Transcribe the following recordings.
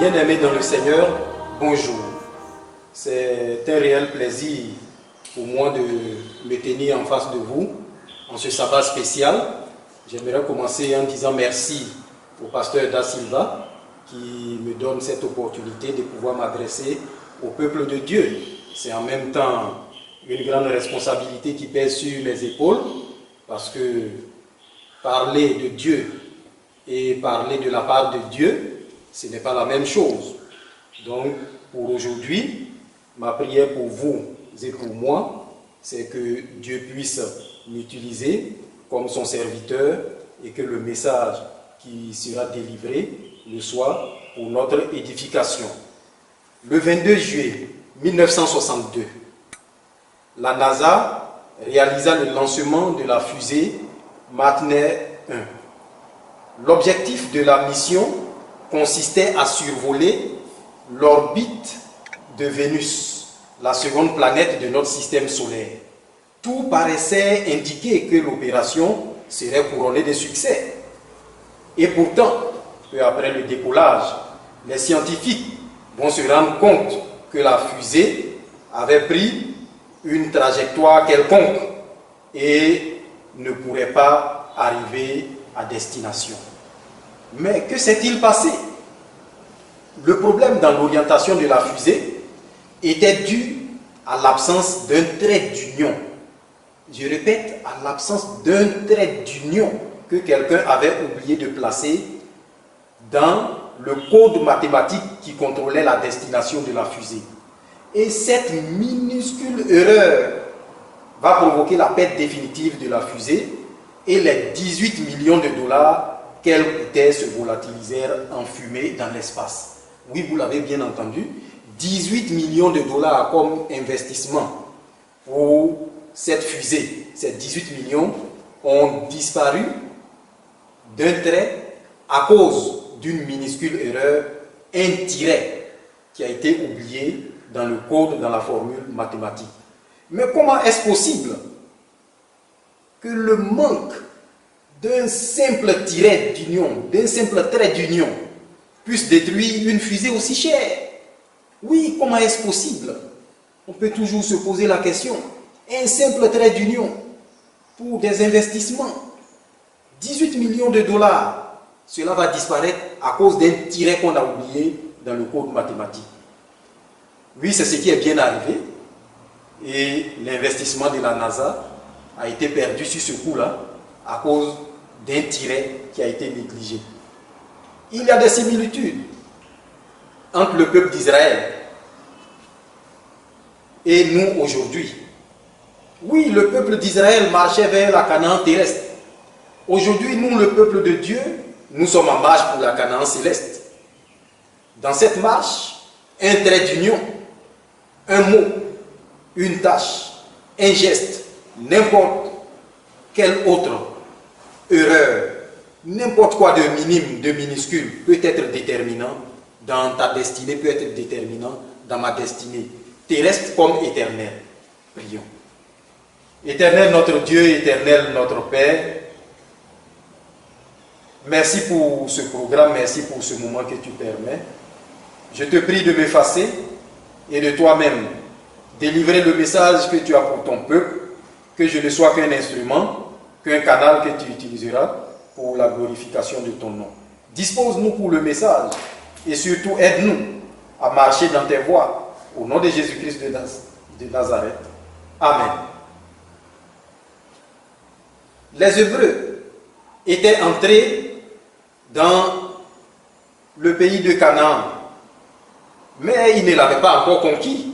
Bien-aimés dans le Seigneur, bonjour. C'est un réel plaisir pour moi de me tenir en face de vous en ce sabbat spécial. J'aimerais commencer en disant merci au pasteur Da Silva qui me donne cette opportunité de pouvoir m'adresser au peuple de Dieu. C'est en même temps une grande responsabilité qui pèse sur mes épaules parce que parler de Dieu et parler de la part de Dieu, ce n'est pas la même chose. Donc, pour aujourd'hui, ma prière pour vous et pour moi, c'est que Dieu puisse m'utiliser comme son serviteur et que le message qui sera délivré le soit pour notre édification. Le 22 juillet 1962, la NASA réalisa le lancement de la fusée Mariner 1. L'objectif de la mission consistait à survoler l'orbite de Vénus, la seconde planète de notre système solaire. Tout paraissait indiquer que l'opération serait couronnée de succès. Et pourtant, peu après le décollage, les scientifiques vont se rendre compte que la fusée avait pris une trajectoire quelconque et ne pourrait pas arriver à destination. Mais que s'est-il passé? Le problème dans l'orientation de la fusée était dû à l'absence d'un trait d'union. Je répète, à l'absence d'un trait d'union que quelqu'un avait oublié de placer dans le code mathématique qui contrôlait la destination de la fusée. Et cette minuscule erreur va provoquer la perte définitive de la fusée et les 18 millions de dollars qu'elle coûtait se volatilisèrent en fumée dans l'espace. Oui, vous l'avez bien entendu, 18 millions de dollars comme investissement pour cette fusée. Ces 18 millions ont disparu d'un trait à cause d'une minuscule erreur, un tiret qui a été oublié dans le code, dans la formule mathématique. Mais comment est-ce possible que le manque d'un simple tiret d'union, d'un simple trait d'union, puisse détruire une fusée aussi chère? Oui, comment est-ce possible? On peut toujours se poser la question. Un simple trait d'union pour des investissements, 18 millions de dollars, cela va disparaître à cause d'un tiret qu'on a oublié dans le code mathématique. Oui, c'est ce qui est bien arrivé et l'investissement de la NASA a été perdu sur ce coup-là à cause d'un tiret qui a été négligé. Il y a des similitudes entre le peuple d'Israël et nous aujourd'hui. Oui, le peuple d'Israël marchait vers la Canaan terrestre. Aujourd'hui, nous, le peuple de Dieu, nous sommes en marche pour la Canaan céleste. Dans cette marche, un trait d'union, un mot, une tâche, un geste, n'importe quelle autre erreur, n'importe quoi de minime, de minuscule peut être déterminant dans ta destinée, peut être déterminant dans ma destinée, terrestre comme éternelle. Prions. Éternel notre Dieu, éternel notre Père, merci pour ce programme, merci pour ce moment que tu permets. Je te prie de m'effacer et de toi-même délivrer le message que tu as pour ton peuple, que je ne sois qu'un instrument, qu'un canal que tu utiliseras pour la glorification de ton nom. Dispose-nous pour le message et surtout aide-nous à marcher dans tes voies. Au nom de Jésus-Christ de Nazareth. Amen. Les Hébreux étaient entrés dans le pays de Canaan, mais ils ne l'avaient pas encore conquis.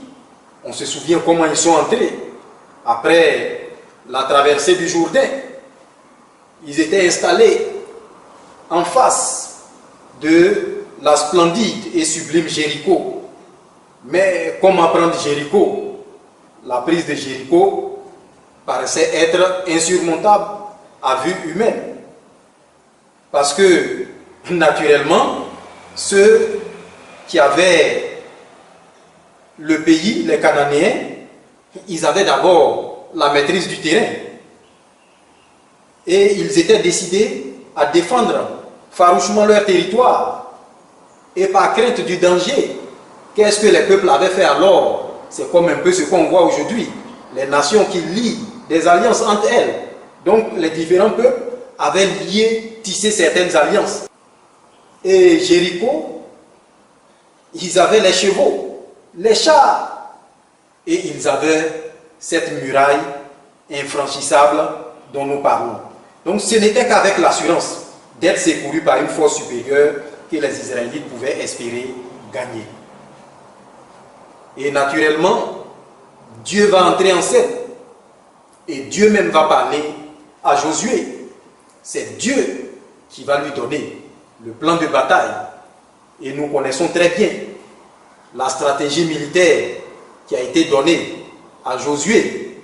On se souvient comment ils sont entrés. Après la traversée du Jourdain, ils étaient installés en face de la splendide et sublime Jéricho. Mais comment prendre Jéricho? La prise de Jéricho paraissait être insurmontable à vue humaine. Parce que, naturellement, ceux qui avaient le pays, les Cananéens, ils avaient d'abord la maîtrise du terrain. Et ils étaient décidés à défendre farouchement leur territoire. Et par crainte du danger, qu'est-ce que les peuples avaient fait alors? C'est comme un peu ce qu'on voit aujourd'hui. Les nations qui lient des alliances entre elles. Donc les différents peuples avaient lié, tissé certaines alliances. Et Jéricho, ils avaient les chevaux, les chars. Et ils avaient cette muraille infranchissable dont nous parlons. Donc ce n'était qu'avec l'assurance d'être secourus par une force supérieure que les Israélites pouvaient espérer gagner. Et naturellement, Dieu va entrer en scène. Et Dieu même va parler à Josué. C'est Dieu qui va lui donner le plan de bataille. Et nous connaissons très bien la stratégie militaire qui a été donnée à Josué.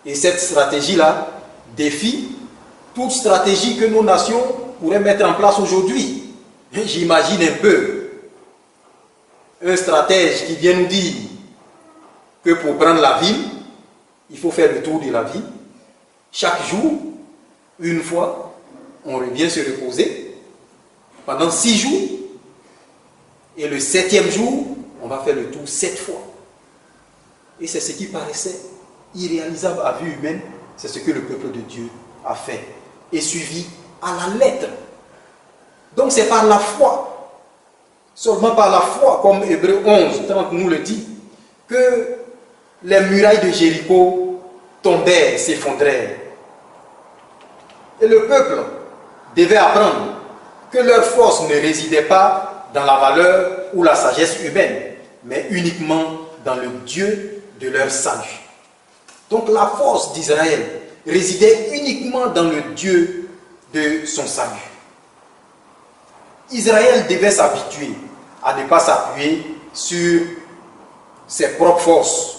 Et cette stratégie-là défie toute stratégie que nos nations pourraient mettre en place aujourd'hui. J'imagine un peu un stratège qui vient nous dire que pour prendre la ville, il faut faire le tour de la ville. Chaque jour, une fois, on revient se reposer pendant 6 jours. Et le 7e jour, on va faire le tour 7 fois. Et c'est ce qui paraissait irréalisable à vue humaine. C'est ce que le peuple de Dieu a fait et suivi à la lettre. Donc c'est par la foi, seulement par la foi, comme Hébreux 11, 30 nous le dit, que les murailles de Jéricho tombaient, s'effondraient. Et le peuple devait apprendre que leur force ne résidait pas dans la valeur ou la sagesse humaine, mais uniquement dans le Dieu de leur salut. Donc la force d'Israël résidait uniquement dans le Dieu de son salut. Israël devait s'habituer à ne pas s'appuyer sur ses propres forces,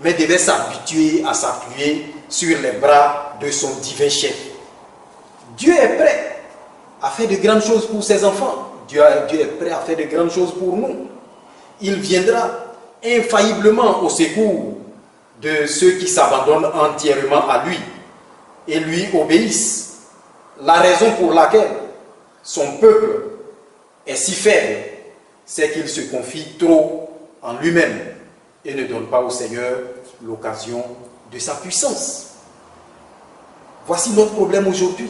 mais devait s'habituer à s'appuyer sur les bras de son divin chef. Dieu est prêt à faire de grandes choses pour ses enfants. Dieu est prêt à faire de grandes choses pour nous. Il viendra infailliblement au secours de ceux qui s'abandonnent entièrement à lui et lui obéissent. La raison pour laquelle son peuple est si faible, c'est qu'il se confie trop en lui-même et ne donne pas au Seigneur l'occasion de sa puissance. Voici notre problème aujourd'hui.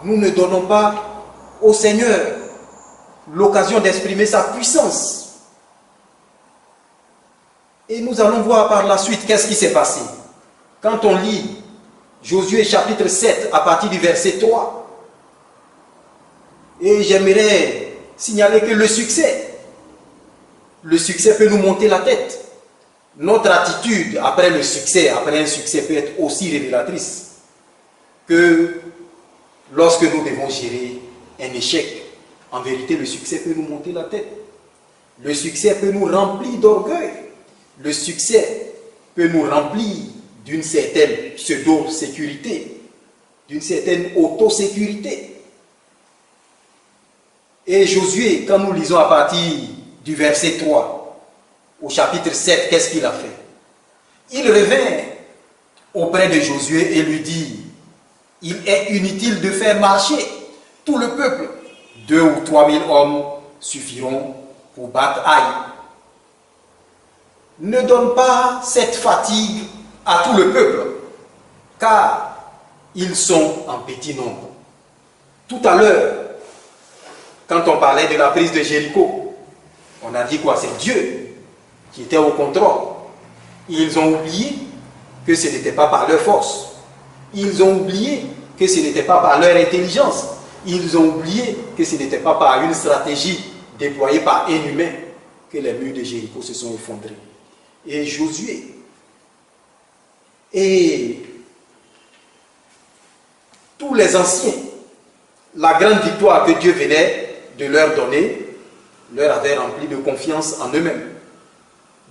Nous ne donnons pas au Seigneur l'occasion d'exprimer sa puissance. Et nous allons voir par la suite qu'est-ce qui s'est passé. Quand on lit Josué chapitre 7 à partir du verset 3, et j'aimerais signaler que le succès peut nous monter la tête. Notre attitude après un succès peut être aussi révélatrice que lorsque nous devons gérer un échec. En vérité, le succès peut nous monter la tête. Le succès peut nous remplir d'orgueil. Le succès peut nous remplir d'une certaine pseudo-sécurité, d'une certaine autosécurité. Et Josué, quand nous lisons à partir du verset 3 au chapitre 7, qu'est-ce qu'il a fait? Il revint auprès de Josué et lui dit: il est inutile de faire marcher tout le peuple. 2 ou 3 000 hommes suffiront pour bataille. Ne donne pas cette fatigue à tout le peuple, car ils sont en petit nombre. Tout à l'heure, quand on parlait de la prise de Jéricho, on a dit quoi? C'est Dieu qui était au contrôle. Ils ont oublié que ce n'était pas par leur force. Ils ont oublié que ce n'était pas par leur intelligence. Ils ont oublié que ce n'était pas par une stratégie déployée par un humain que les murs de Jéricho se sont effondrés. Et Josué et tous les anciens, la grande victoire que Dieu venait de leur donner, leur avait rempli de confiance en eux-mêmes.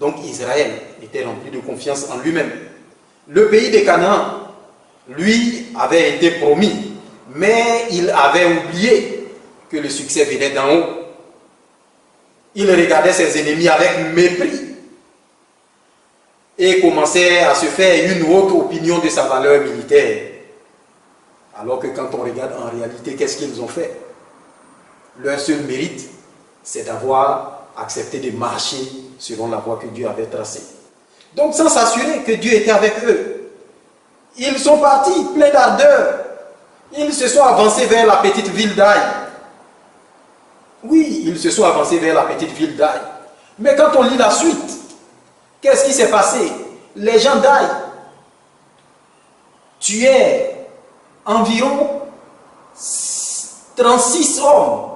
Donc Israël était rempli de confiance en lui-même. Le pays de Canaan, lui, avait été promis, mais il avait oublié que le succès venait d'en haut. Il regardait ses ennemis avec mépris et commençait à se faire une autre opinion de sa valeur militaire. Alors que quand on regarde en réalité, qu'est-ce qu'ils ont fait? Leur seul mérite, c'est d'avoir accepté de marcher selon la voie que Dieu avait tracée. Donc sans s'assurer que Dieu était avec eux, ils sont partis pleins d'ardeur. Ils se sont avancés vers la petite ville d'Aï. Oui, ils se sont avancés vers la petite ville d'Aï. Mais quand on lit la suite, qu'est-ce qui s'est passé? Les gens d'Aï tuaient environ 36 hommes.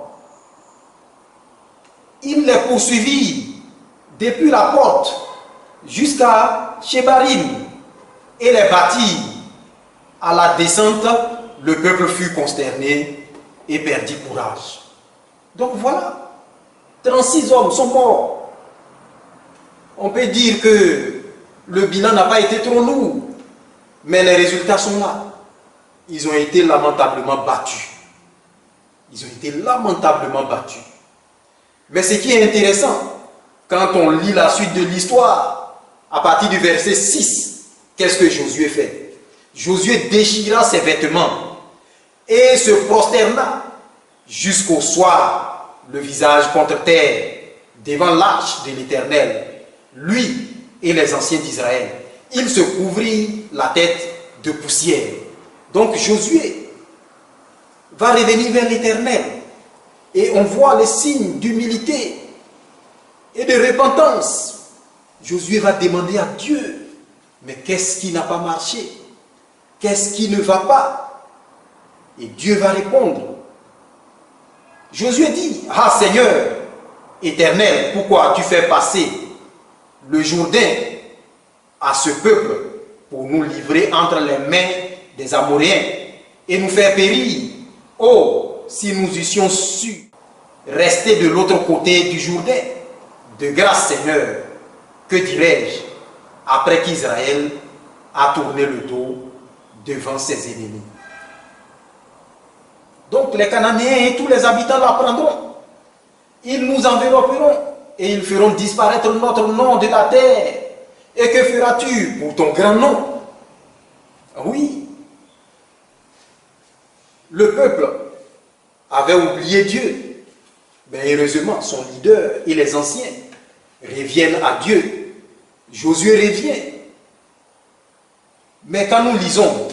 Ils les poursuivirent depuis la porte jusqu'à Shebarim et les battirent. À la descente, le peuple fut consterné et perdit courage. Donc voilà, 36 hommes sont morts. On peut dire que le bilan n'a pas été trop lourd, mais les résultats sont là. Ils ont été lamentablement battus. Ils ont été lamentablement battus. Mais ce qui est intéressant, quand on lit la suite de l'histoire, à partir du verset 6, qu'est-ce que Josué fait? Josué déchira ses vêtements et se prosterna jusqu'au soir, le visage contre terre, devant l'arche de l'Éternel, lui et les anciens d'Israël. Il se couvrit la tête de poussière. Donc Josué va revenir vers l'Éternel et on voit les signes d'humilité et de repentance. Josué va demander à Dieu, mais qu'est-ce qui n'a pas marché? Qu'est-ce qui ne va pas? Et Dieu va répondre. Josué dit, ah Seigneur, Éternel, pourquoi as-tu fait passer le Jourdain à ce peuple pour nous livrer entre les mains des Amoréens et nous faire périr? Oh, si nous eussions su rester de l'autre côté du Jourdain. De grâce, Seigneur, que dirais-je après qu'Israël a tourné le dos devant ses ennemis? Donc les Cananéens et tous les habitants l'apprendront. Ils nous envelopperont et ils feront disparaître notre nom de la terre. Et que feras-tu pour ton grand nom? Oui, le peuple avait oublié Dieu. Mais heureusement, son leader et les anciens reviennent à Dieu. Josué revient. Mais quand nous lisons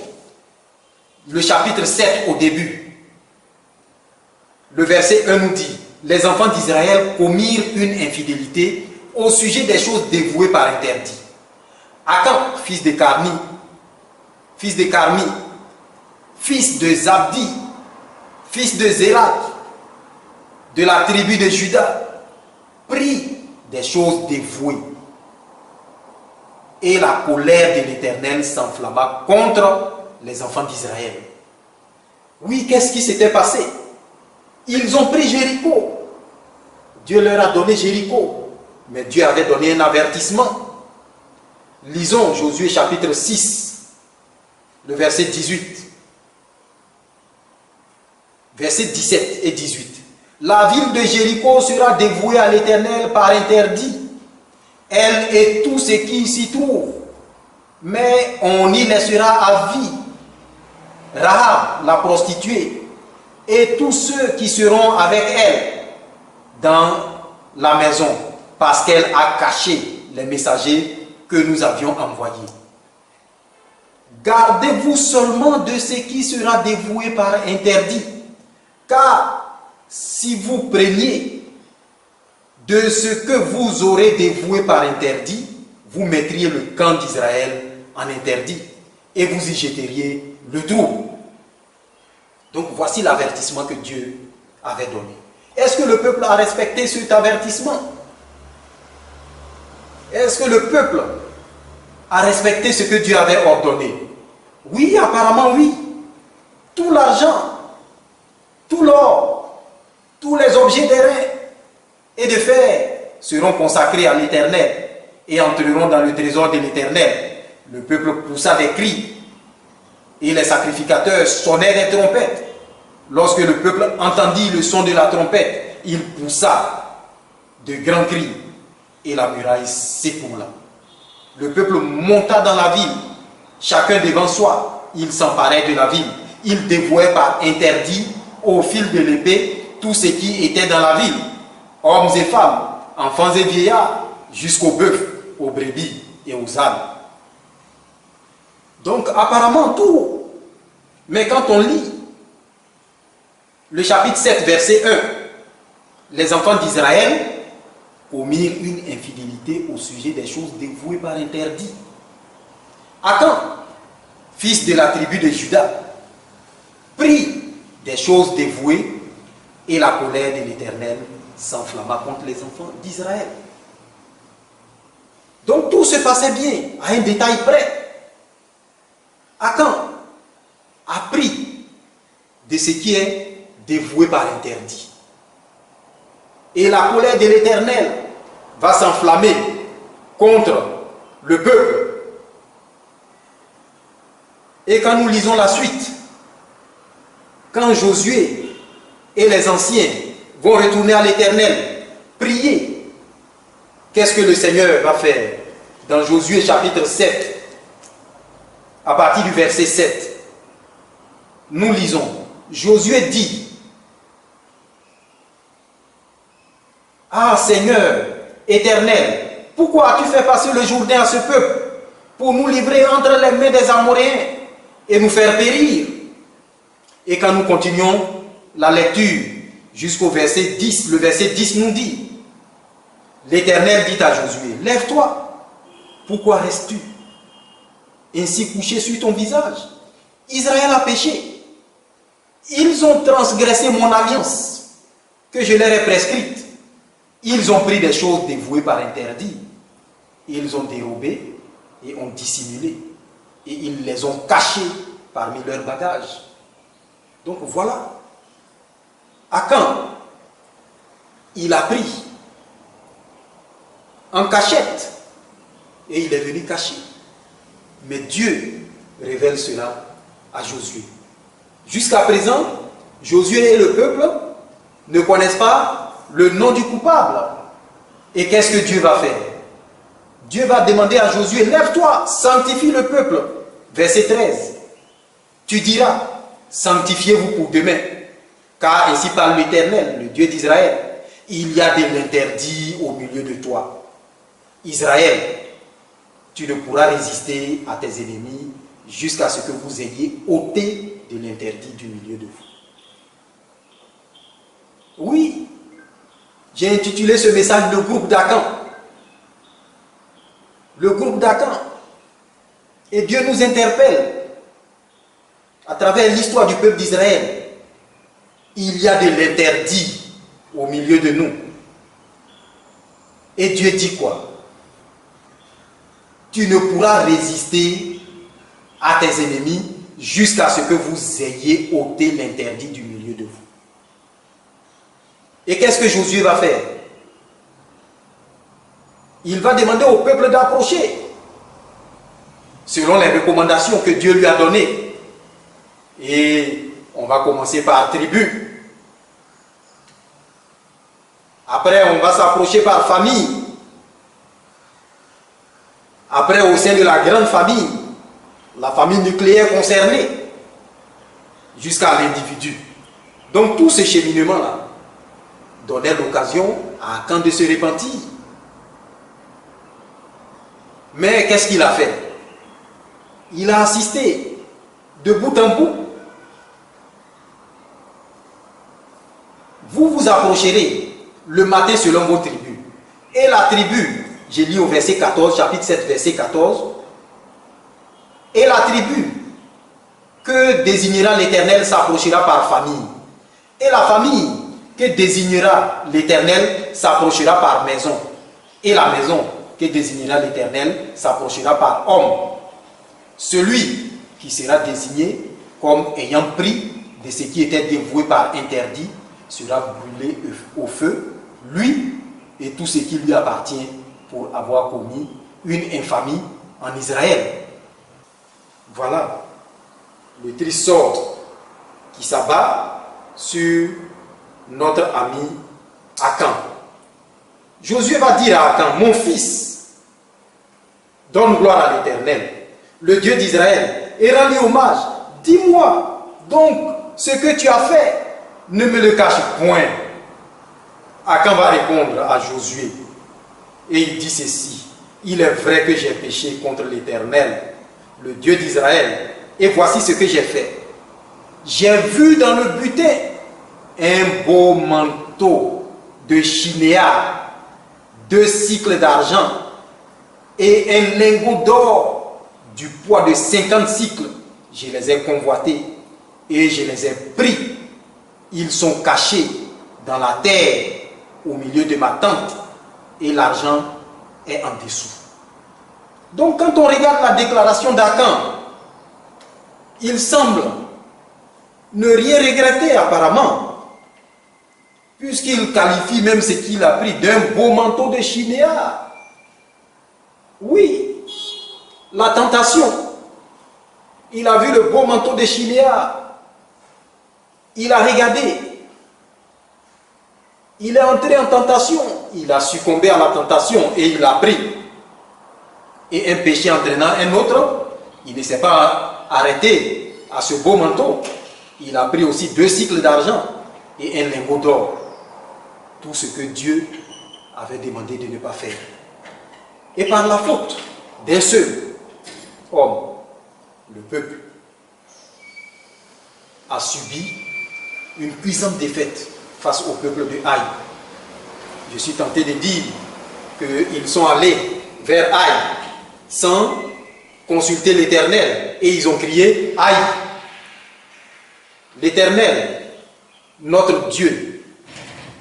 le chapitre 7 au début, le verset 1 nous dit, les enfants d'Israël commirent une infidélité au sujet des choses dévouées par interdit. Akan, fils de Carmi, fils de Zabdi, fils de Zérak, de la tribu de Juda, prit des choses dévouées. Et la colère de l'Éternel s'enflamma contre les enfants d'Israël. Oui, qu'est-ce qui s'était passé? Ils ont pris Jéricho. Dieu leur a donné Jéricho. Mais Dieu avait donné un avertissement. Lisons Josué chapitre 6, le verset 18. Versets 17 et 18. La ville de Jéricho sera dévouée à l'Éternel par interdit, elle et tout ce qui s'y trouve, mais on y laissera à vie Rahab, la prostituée, et tous ceux qui seront avec elle dans la maison, parce qu'elle a caché les messagers que nous avions envoyés. Gardez-vous seulement de ce qui sera dévoué par interdit, car si vous preniez de ce que vous aurez dévoué par interdit, vous mettriez le camp d'Israël en interdit et vous y jeteriez le trouble. Donc voici l'avertissement que Dieu avait donné. Est-ce que le peuple a respecté cet avertissement? Est-ce que le peuple a respecté ce que Dieu avait ordonné? Oui, apparemment oui. Tout l'argent, tout l'or, tous les objets d'airain et de fer seront consacrés à l'Éternel et entreront dans le trésor de l'Éternel. Le peuple poussa des cris et les sacrificateurs sonnaient des trompettes. Lorsque le peuple entendit le son de la trompette, il poussa de grands cris et la muraille s'écoula. Le peuple monta dans la ville, chacun devant soi. Il s'emparait de la ville. Il dévouait par interdit au fil de l'épée tous ceux qui étaient dans la ville, hommes et femmes, enfants et vieillards, jusqu'aux bœufs, aux brebis et aux ânes. Donc apparemment tout. Mais quand on lit le chapitre 7, verset 1, les enfants d'Israël commirent une infidélité au sujet des choses dévouées par interdit. Achan, fils de la tribu de Juda, prit des choses dévouées et la colère de l'Éternel s'enflamma contre les enfants d'Israël. Donc tout se passait bien, à un détail près. Achan a pris de ce qui est dévoué par interdit. Et la colère de l'Éternel va s'enflammer contre le peuple. Et quand nous lisons la suite, quand Josué et les anciens vont retourner à l'Éternel, prier, qu'est-ce que le Seigneur va faire? Dans Josué chapitre 7, à partir du verset 7, nous lisons, Josué dit, « Ah Seigneur, Éternel, pourquoi as-tu fait passer le Jourdain à ce peuple pour nous livrer entre les mains des Amoréens et nous faire périr ?» Et quand nous continuons la lecture jusqu'au verset 10, le verset 10 nous dit, l'Éternel dit à Josué, « Lève-toi, pourquoi restes-tu ainsi couché sur ton visage? Israël a péché. Ils ont transgressé mon alliance que je leur ai prescrite. Ils ont pris des choses dévouées par interdit. Ils ont dérobé et ont dissimulé. Et ils les ont cachées parmi leurs bagages. » Donc voilà. Achan, il a pris en cachette et il est venu cacher. Mais Dieu révèle cela à Josué. Jusqu'à présent, Josué et le peuple ne connaissent pas le nom du coupable. Et qu'est-ce que Dieu va faire? Dieu va demander à Josué, lève-toi, sanctifie le peuple. Verset 13. Tu diras, sanctifiez-vous pour demain, car ainsi parle l'Éternel, le Dieu d'Israël, il y a de l'interdit au milieu de toi. Israël, tu ne pourras résister à tes ennemis jusqu'à ce que vous ayez ôté de l'interdit du milieu de vous. Oui, j'ai intitulé ce message le groupe d'Achan. Le groupe d'Achan. Et Dieu nous interpelle à travers l'histoire du peuple d'Israël. Il y a de l'interdit au milieu de nous. Et Dieu dit quoi? Tu ne pourras résister à tes ennemis jusqu'à ce que vous ayez ôté l'interdit du milieu de vous. Et qu'est-ce que Josué va faire? Il va demander au peuple d'approcher selon les recommandations que Dieu lui a données. Et on va commencer par tribu. Après, on va s'approcher par famille. Après, au sein de la grande famille, la famille nucléaire concernée, jusqu'à l'individu. Donc, tout ce cheminement-là donnait l'occasion à Achan de se repentir. Mais qu'est-ce qu'il a fait? Il a assisté de bout en bout. Vous vous approcherez le matin selon vos tribus. Et la tribu, j'ai lu au verset 14, chapitre 7, verset 14. Et la tribu que désignera l'Éternel s'approchera par famille. Et la famille que désignera l'Éternel s'approchera par maison. Et la maison que désignera l'Éternel s'approchera par homme. Celui qui sera désigné comme ayant pris de ce qui était dévoué par interdit sera brûlé au feu, lui et tout ce qui lui appartient, pour avoir commis une infamie en Israël. Voilà le triste sort qui s'abat sur notre ami Achan. Josué va dire à Achan, mon fils, donne gloire à l'Éternel, le Dieu d'Israël, et rends-lui hommage. Dis-moi donc ce que tu as fait. ne me le cache point. Akan va répondre à Josué et il dit ceci: il est vrai que j'ai péché contre l'Éternel, le Dieu d'Israël, et voici ce que j'ai fait. J'ai vu dans le butin un beau manteau de chinéa, 2 cycles d'argent et un lingot d'or du poids de 50 cycles. Je les ai convoités et je les ai pris. Ils sont cachés dans la terre au milieu de ma tente et l'argent est en dessous. Donc quand on regarde la déclaration d'Akan, il semble ne rien regretter apparemment, puisqu'il qualifie même ce qu'il a pris d'un beau manteau de chinéa. Oui, la tentation. Il a vu le beau manteau de chinéa. Il a regardé. Il est entré en tentation. Il a succombé à la tentation et il a pris. Et un péché entraînant un autre, il ne s'est pas arrêté à ce beau manteau. Il a pris aussi 2 cycles d'argent et un lingot d'or. Tout ce que Dieu avait demandé de ne pas faire. Et par la faute d'un seul homme, le peuple a subi une puissante défaite face au peuple de Haï. Je suis tenté de dire qu'ils sont allés vers Haï sans consulter l'Éternel et ils ont crié Haï. L'Éternel, notre Dieu,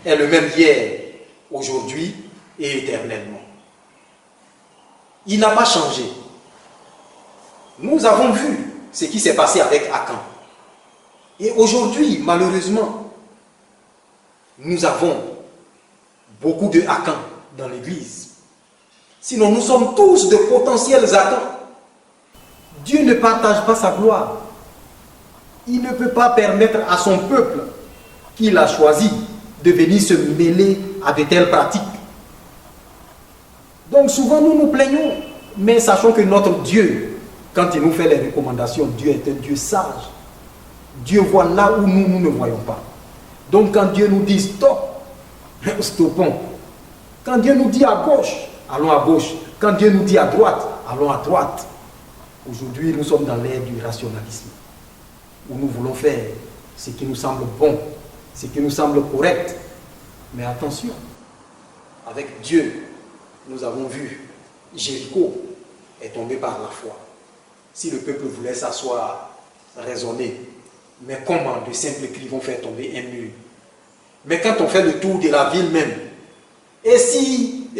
est le même hier, aujourd'hui et éternellement. Il n'a pas changé. Nous avons vu ce qui s'est passé avec Akan. Et aujourd'hui, malheureusement, nous avons beaucoup de Akan dans l'Église. Sinon, nous sommes tous de potentiels Akan. Dieu ne partage pas sa gloire. Il ne peut pas permettre à son peuple qu'il a choisi de venir se mêler à de telles pratiques. Donc souvent nous nous plaignons, mais sachons que notre Dieu, quand il nous fait les recommandations, Dieu est un Dieu sage. Dieu voit là où nous ne voyons pas. Donc quand Dieu nous dit stop, stoppons. Quand Dieu nous dit à gauche, allons à gauche. Quand Dieu nous dit à droite, allons à droite. Aujourd'hui, nous sommes dans l'ère du rationalisme, où nous voulons faire ce qui nous semble bon, ce qui nous semble correct. Mais attention, avec Dieu, nous avons vu, Jéricho est tombé par la foi. Si le peuple voulait s'asseoir, raisonner, mais comment de simples cris vont faire tomber un mur? Mais quand on fait le tour de la ville même, et si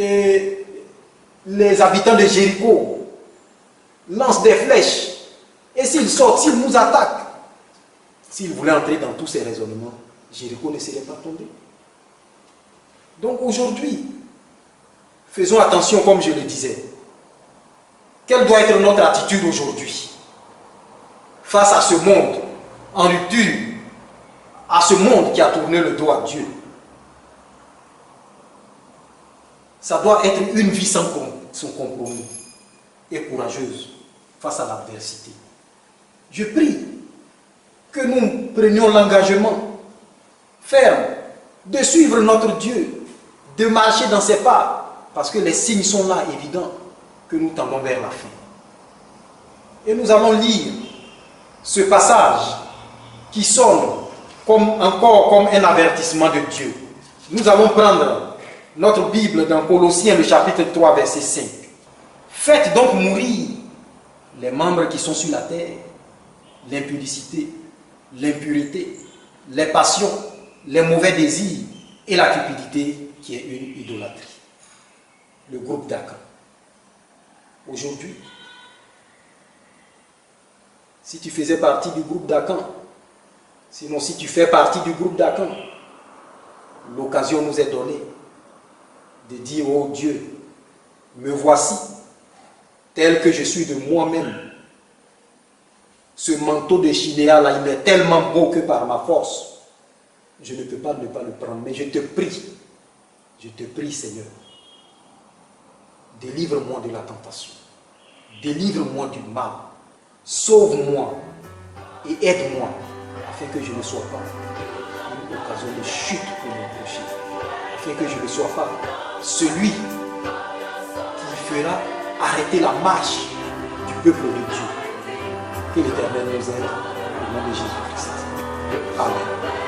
les habitants de Jéricho lancent des flèches, et s'ils sortent, s'ils nous attaquent, s'ils voulaient entrer dans tous ces raisonnements, Jéricho ne serait pas tombé. Donc aujourd'hui, faisons attention comme je le disais. Quelle doit être notre attitude aujourd'hui face à ce monde en rupture, à ce monde qui a tourné le dos à Dieu? Ça doit être une vie sans compromis et courageuse face à l'adversité. Je prie que nous prenions l'engagement ferme de suivre notre Dieu, de marcher dans ses pas, parce que les signes sont là, évidents, que nous tendons vers la fin. Et nous allons lire ce passage qui sonne encore comme un avertissement de Dieu. Nous allons prendre notre Bible dans Colossiens, le chapitre 3, verset 5. Faites donc mourir les membres qui sont sur la terre, l'impudicité, l'impureté, les passions, les mauvais désirs et la cupidité qui est une idolâtrie. Le groupe d'Akan. Aujourd'hui, si tu faisais partie du groupe d'Akan, sinon si tu fais partie du groupe d'Akan, l'occasion nous est donnée de dire: oh Dieu, me voici tel que je suis de moi-même. Ce manteau de chinéa là, il est tellement beau que par ma force, je ne peux pas ne pas le prendre. Mais je te prie Seigneur, délivre-moi de la tentation, délivre-moi du mal, sauve-moi et aide-moi afin que je ne sois pas une occasion de chute pour mon prochain, afin que je ne sois pas celui qui fera arrêter la marche du peuple de Dieu. Que l'Éternel nous aide au nom de Jésus-Christ. Amen.